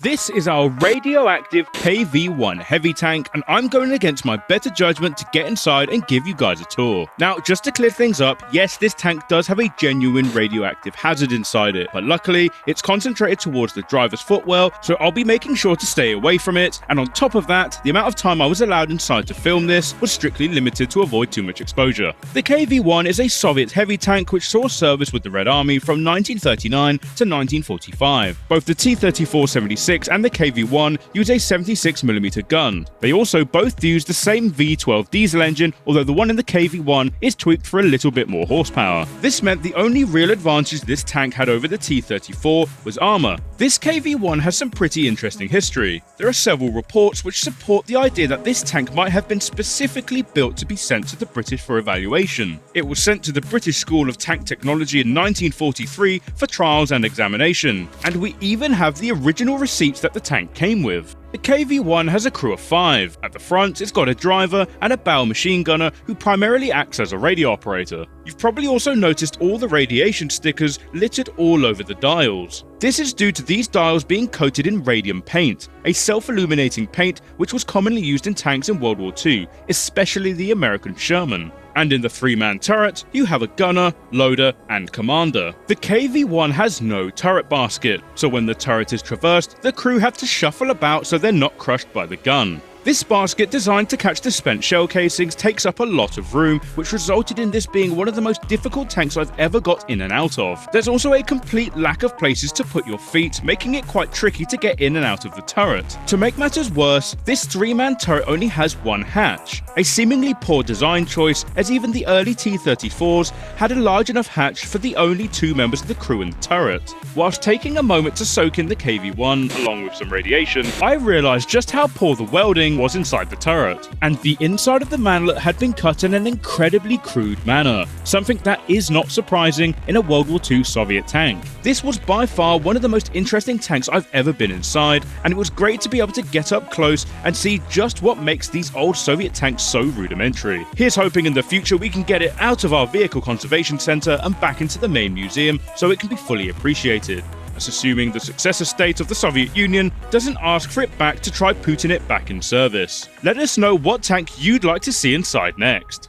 This is our radioactive KV-1 heavy tank, and I'm going against my better judgment to get inside and give you guys a tour. Now, just to clear things up, yes, this tank does have a genuine radioactive hazard inside it, but luckily, it's concentrated towards the driver's footwell, so I'll be making sure to stay away from it, and on top of that, the amount of time I was allowed inside to film this was strictly limited to avoid too much exposure. The KV-1 is a Soviet heavy tank which saw service with the Red Army from 1939 to 1945. Both the T-34-76 and the KV-1 use a 76mm gun. They also both use the same V12 diesel engine, although the one in the KV-1 is tweaked for a little bit more horsepower. This meant the only real advantage this tank had over the T-34 was armor. This KV-1 has some pretty interesting history. There are several reports which support the idea that this tank might have been specifically built to be sent to the British for evaluation. It was sent to the British School of Tank Technology in 1943 for trials and examination, and we even have the original receipts that the tank came with. The KV-1 has a crew of 5. At the front, it's got a driver and a bow machine gunner who primarily acts as a radio operator. You've probably also noticed all the radiation stickers littered all over the dials. This is due to these dials being coated in radium paint, a self-illuminating paint which was commonly used in tanks in World War II, especially the American Sherman. And in the 3-man turret, you have a gunner, loader, and commander. The KV-1 has no turret basket, so when the turret is traversed, the crew have to shuffle about so they're not crushed by the gun. This basket, designed to catch the spent shell casings, takes up a lot of room, which resulted in this being one of the most difficult tanks I've ever got in and out of. There's also a complete lack of places to put your feet, making it quite tricky to get in and out of the turret. To make matters worse, this 3-man turret only has one hatch, a seemingly poor design choice, as even the early T-34s had a large enough hatch for the only 2 members of the crew in the turret. Whilst taking a moment to soak in the KV-1, along with some radiation, I realised just how poor the welding was inside the turret, and the inside of the manlet had been cut in an incredibly crude manner, something that is not surprising in a World War II Soviet tank. This was by far one of the most interesting tanks I've ever been inside, and it was great to be able to get up close and see just what makes these old Soviet tanks so rudimentary. Here's hoping in the future we can get it out of our Vehicle Conservation Center and back into the main museum so it can be fully appreciated. Assuming the successor state of the Soviet Union doesn't ask for it back to try putting it back in service. Let us know what tank you'd like to see inside next.